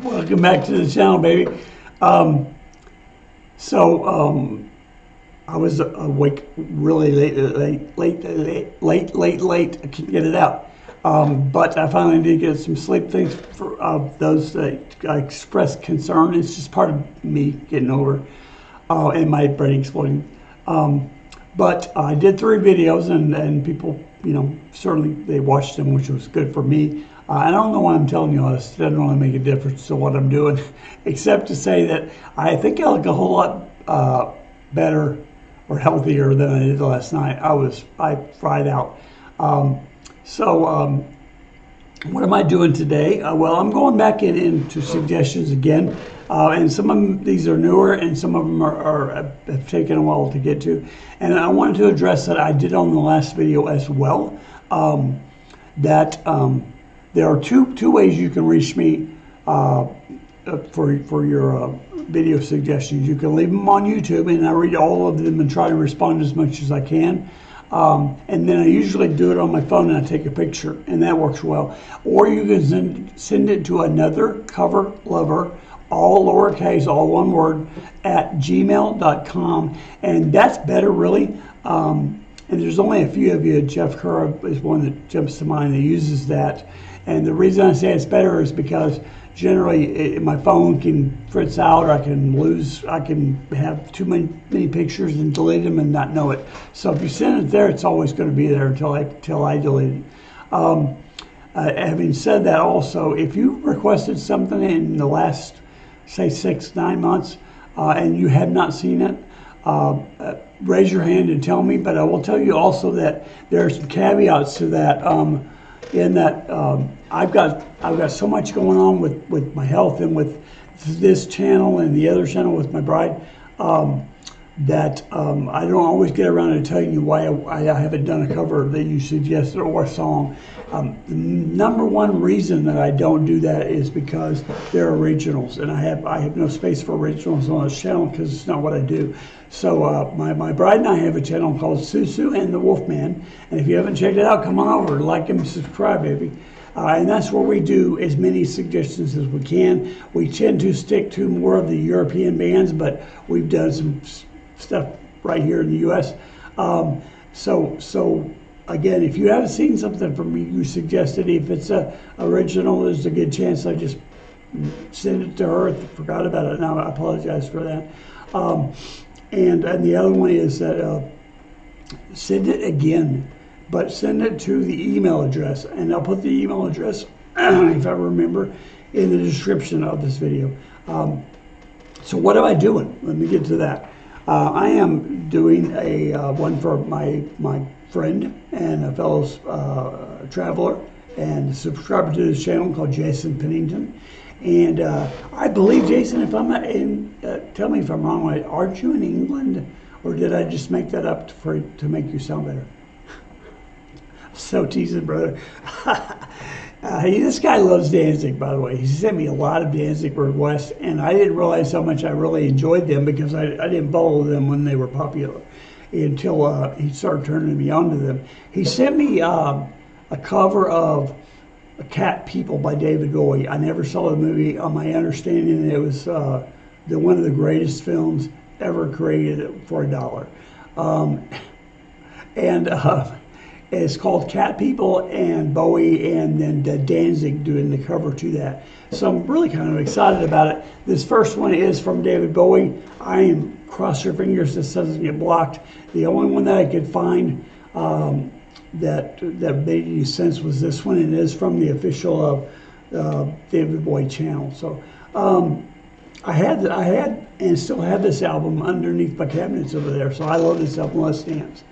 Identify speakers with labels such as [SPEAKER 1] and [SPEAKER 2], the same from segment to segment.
[SPEAKER 1] Welcome back to the channel, baby. I was awake really late. I couldn't get it out. But I finally did get some sleep. Thanks for those that expressed concern. It's just part of me getting older and my brain exploding. But I did 3 videos, and people, certainly they watched them, which was good for me. I don't know why I'm telling you all this. It doesn't really make a difference to what I'm doing, except to say that I think I look a whole lot better or healthier than I did last night. I fried out. What am I doing today? Well, I'm going back into suggestions again, and some of these are newer, and some of them have taken a while to get to. And I wanted to address that I did on the last video as well. There are two ways you can reach me for your video suggestions. You can leave them on YouTube, and I read all of them and try to respond as much as I can. And then I usually do it on my phone, and I take a picture, and that works well. Or you can send it to anothercoverlover, all lowercase, all one word, at gmail.com, and that's better, really. And there's only a few of you. Jeff Kerr is one that jumps to mind that uses that. And the reason I say it's better is because generally my phone can fritz out, or I can have too many pictures and delete them and not know it. So if you send it there, it's always going to be there until I delete it. Having said that, also, if you requested something in the last, say, 6-9 months, and you have not seen it, raise your hand and tell me. But I will tell you also that there are some caveats to that. In that I've got so much going on with my health and with this channel and the other channel with my bride, that I don't always get around to telling you why I haven't done a cover that you suggested or a song. The number one reason that I don't do that is because they're originals, and I have no space for originals on this channel because it's not what I do. So my bride and I have a channel called suesueandthewolfman, and if you haven't checked it out, come on over, like and subscribe, baby. And that's where we do as many suggestions as we can. We tend to stick to more of the European bands, but we've done some stuff right here in the U.S. So again, if you haven't seen something from me you suggested, if it's a original, there's a good chance I just send it to her. I forgot about it now. I apologize for that. And the other one is that send it again, but send it to the email address, and I'll put the email address, if I remember, in the description of this video. So what am I doing? Let me get to that. I am doing a one for my friend and a fellow traveler and subscriber to this channel called Jason Pennington. And I believe, Jason, if I'm not in, tell me if I'm wrong, aren't you in England? Or did I just make that up to make you sound better? So teasing, brother. This guy loves Danzig, by the way. He sent me a lot of Danzig requests, and I didn't realize how much I really enjoyed them because I didn't follow them when they were popular until he started turning me on to them. He sent me a cover of Cat People by David Bowie. I never saw the movie. On my understanding, it was one of the greatest films ever created for $1. It's called Cat People, and Bowie and then Danzig doing the cover to that. So I'm really kind of excited about it. This first one is from David Bowie. I am cross your fingers this doesn't get blocked. The only one that I could find that made any sense was this one, and it is from the official David Bowie channel. So I had and still have this album underneath my cabinets over there. So I love this album. Let's dance.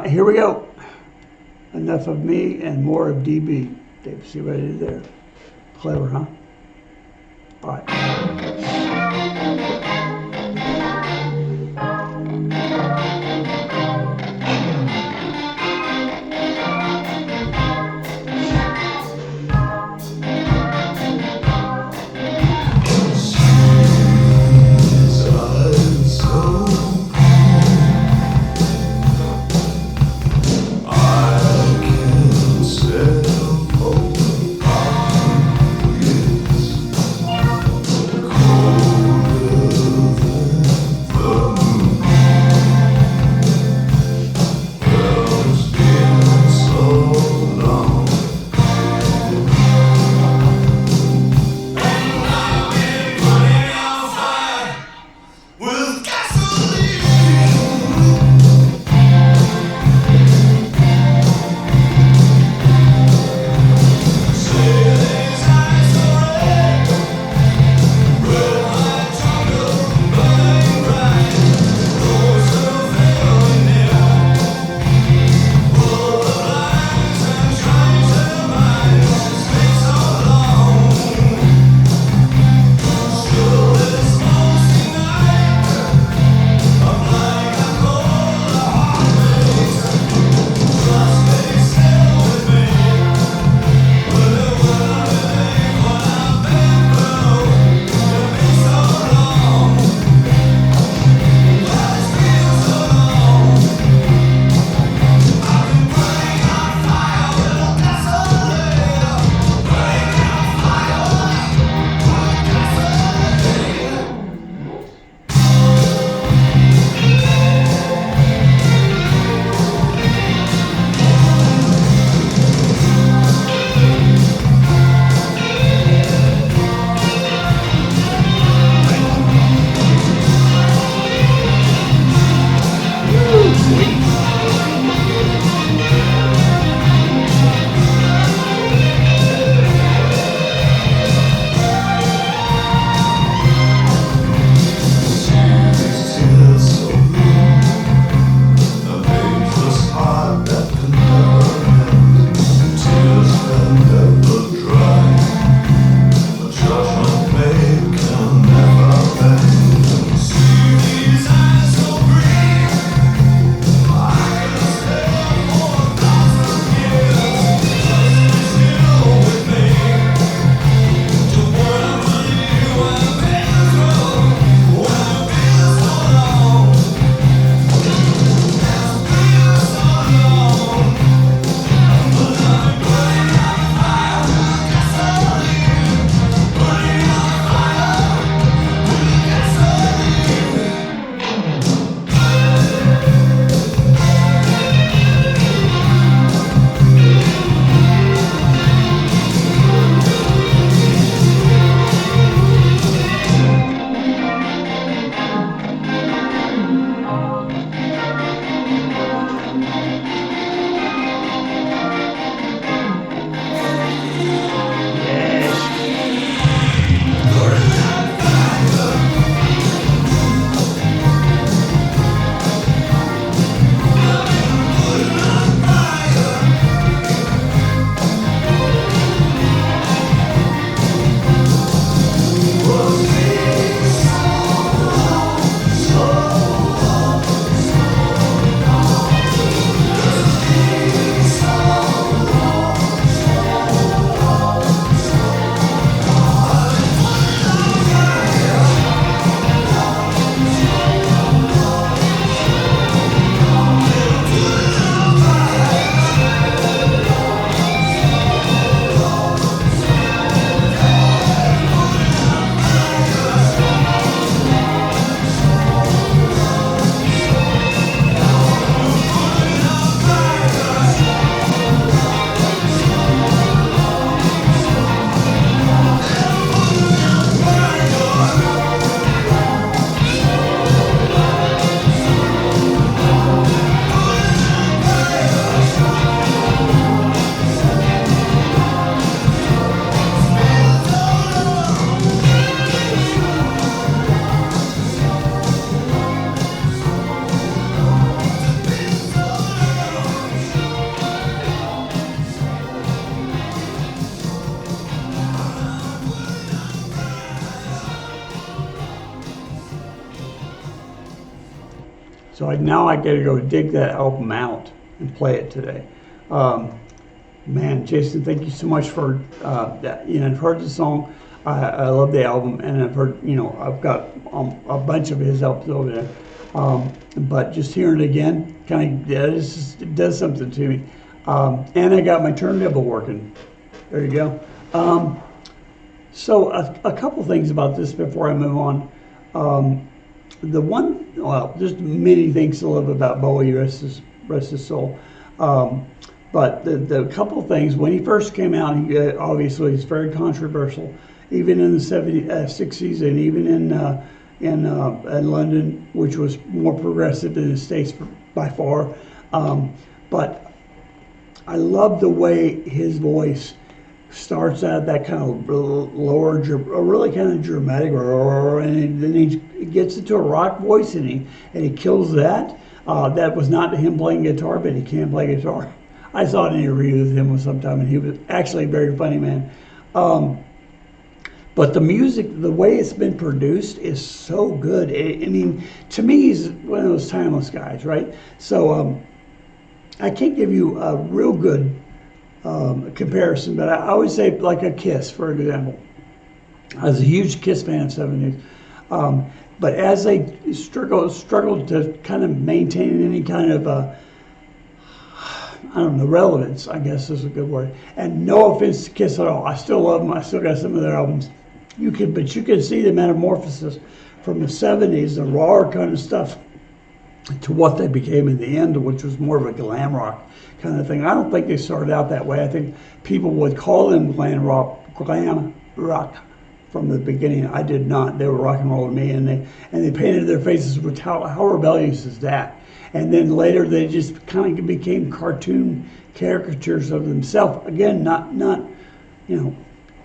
[SPEAKER 1] Here we go. Enough of me and more of DB. Dave, see what I did there? Clever, huh? All right. So now I got to go dig that album out and play it today. Man, Jason, thank you so much for that. I've heard the song. I love the album, and I've heard, I've got a bunch of his albums over there. But just hearing it again, it does something to me. And I got my turntable working. There you go. So a couple things about this before I move on. There's many things to love about Bowie, rest his soul. But the couple things, when he first came out, he obviously is very controversial, even in the 60s, and even in London, which was more progressive than the States by far. But I love the way his voice starts out that kind of lower, really kind of dramatic, and then he gets into a rock voice, and he kills that. That was not him playing guitar, but he can play guitar. I saw an interview with him sometime, and he was actually a very funny man. But the music, the way it's been produced, is so good. To me, he's one of those timeless guys, right? So I can't give you a real good comparison, but I would say like a Kiss, for example. I was a huge Kiss fan in the 70s. But as they struggled to kind of maintain any kind of relevance, I guess is a good word. And no offense to Kiss at all. I still love them. I still got some of their albums. But you can see the metamorphosis from the 70s, the raw kind of stuff, to what they became in the end, which was more of a glam rock kind of thing. I don't think they started out that way. I think people would call them glam rock from the beginning. I did not. They were rock and roll to me, and they painted their faces with how rebellious is that. And then later they just kind of became cartoon caricatures of themselves. Again, not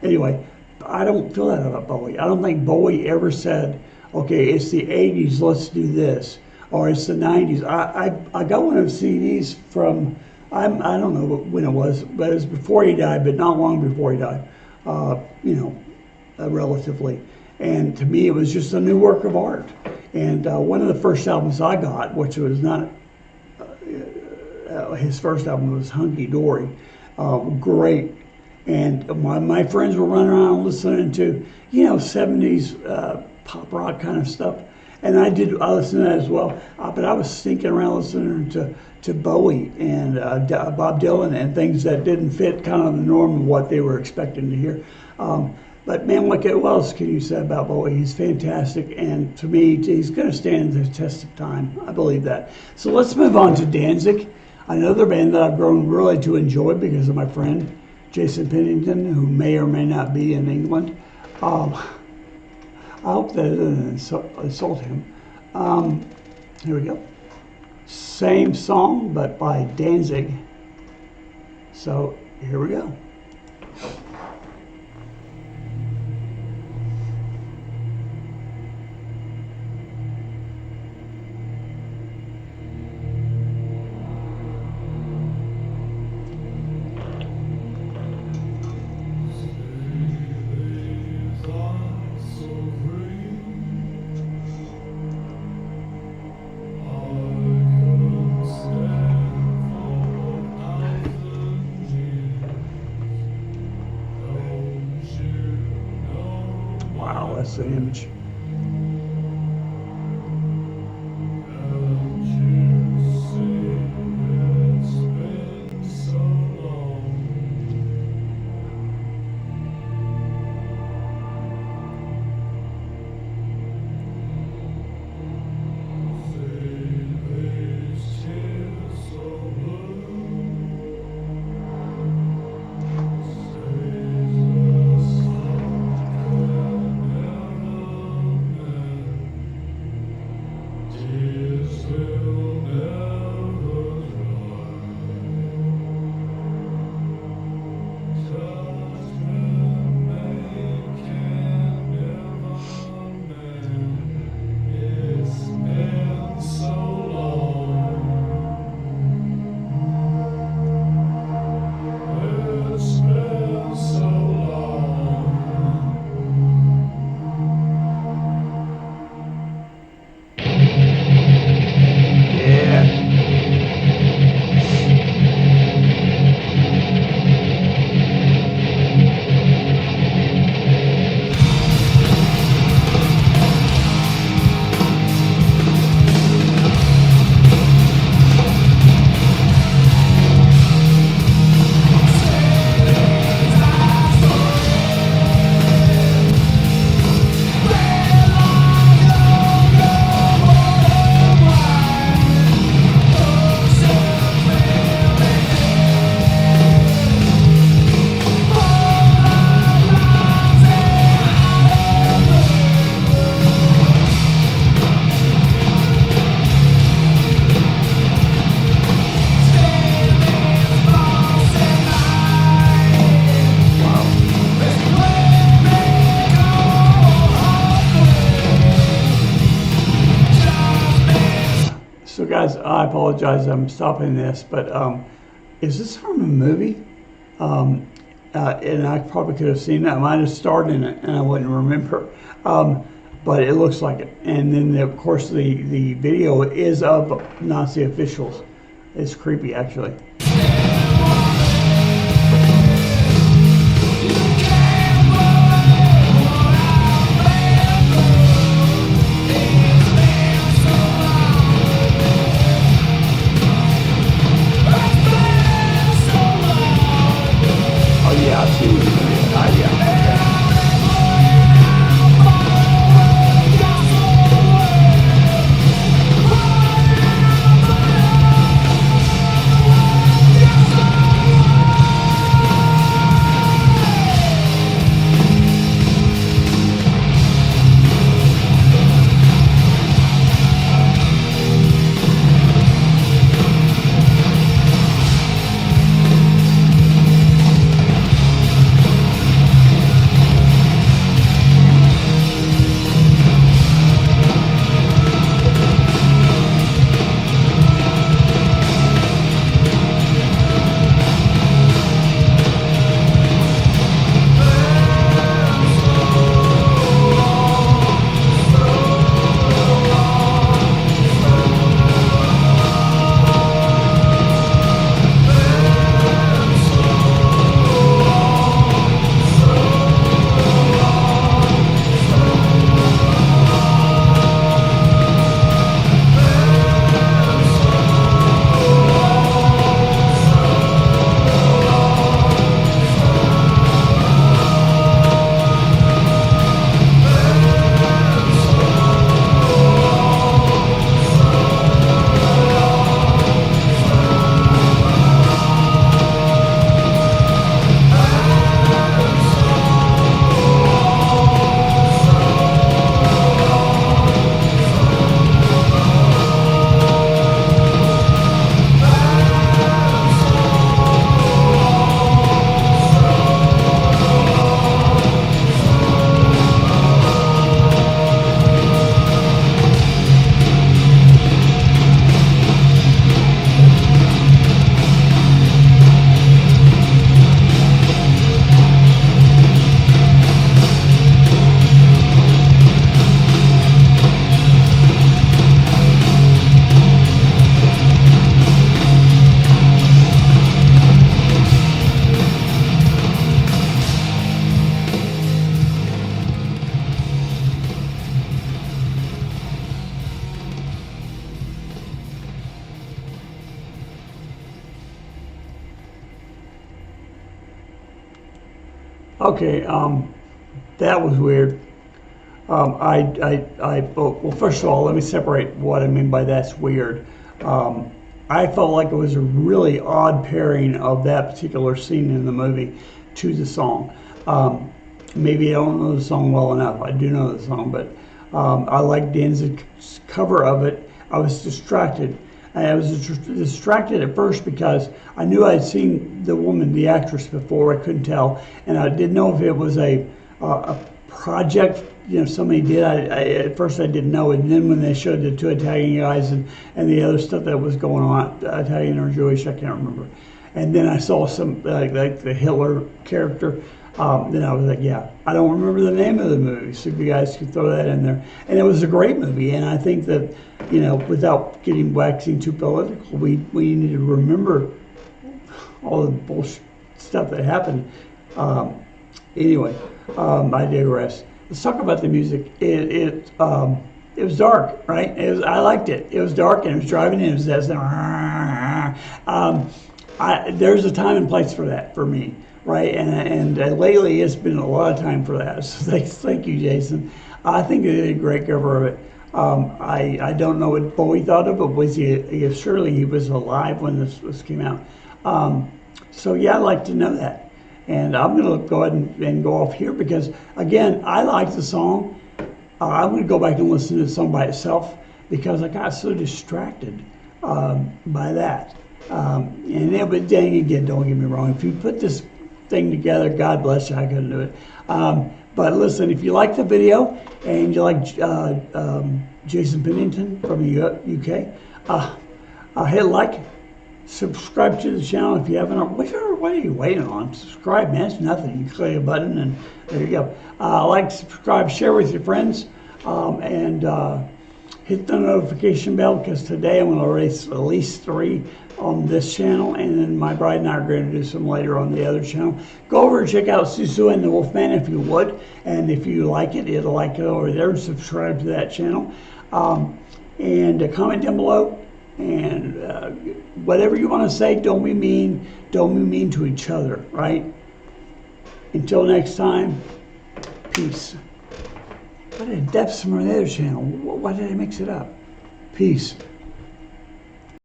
[SPEAKER 1] anyway, I don't feel that about Bowie. I don't think Bowie ever said, okay, it's the 80s, let's do this. Or it's the 90s. I got one of his CDs from, I don't know when it was, but it was before he died, but not long before he died, relatively. And to me, it was just a new work of art. And one of the first albums I got, which was not his first album, was Hunky Dory. Great. And my friends were running around listening to, 70s pop rock kind of stuff. And I listened to that as well. But I was sneaking around listening to Bowie and Bob Dylan and things that didn't fit kind of the norm of what they were expecting to hear. But man, what else can you say about Bowie? He's fantastic, and to me, he's going to stand the test of time. I believe that. So let's move on to Danzig, another band that I've grown really to enjoy because of my friend Jason Pennington, who may or may not be in England. I hope that doesn't insult him. Here we go. Same song, but by Danzig. So here we go. Wow, that's the image. guys, I apologize, I'm stopping this, but is this from a movie? And I probably could have seen that. I might have starred in it, and I wouldn't remember. But it looks like it. And then, of course, the video is of Nazi officials. It's creepy, actually. Okay, that was weird. Well, first of all, let me separate what I mean by that's weird. I felt like it was a really odd pairing of that particular scene in the movie to the song. Maybe I don't know the song well enough. I do know the song, but I like Danzig's cover of it. I was distracted. I was distracted at first because I knew I'd seen the woman, the actress, before. I couldn't tell, and I didn't know if it was a project, somebody did. At first I didn't know, and then when they showed the two Italian guys and the other stuff that was going on, Italian or Jewish, I can't remember. And then I saw some like the Hitler character. Then I was like, yeah, I don't remember the name of the movie, so if you guys could throw that in there. And it was a great movie, and I think that, without waxing too political, we need to remember all the bullshit stuff that happened. Anyway, I digress. Let's talk about the music. It was dark, right? I liked it. It was dark, and it was driving, and it was that. There's a time and place for that for me. Right, and lately it's been a lot of time for that. So thank you, Jason. I think they did a great cover of it. I don't know what Bowie thought of it. Surely he was alive when this came out. So yeah, I'd like to know that. And I'm going to go ahead and go off here because, again, I like the song. I'm going to go back and listen to the song by itself because I got so distracted by that. But dang, again, don't get me wrong. If you put this thing together, God bless you, I couldn't do it. But listen, if you like the video and you like Jason Pennington from the UK, Hit like, subscribe to the channel if you haven't. What are you waiting on? Subscribe, man. It's nothing. You click a button and there you go. Like, subscribe, share with your friends, and hit the notification bell, because today I'm going to release at least 3 on this channel, and then my bride and I are going to do some later on the other channel. Go over and check out Sue and the Wolfman if you would, and if you like it, it'll like it over there, and subscribe to that channel, and comment down below, and whatever you want to say, don't be mean to each other, right? Until next time, peace. What did depth from the other channel? Why did I mix it up? Peace.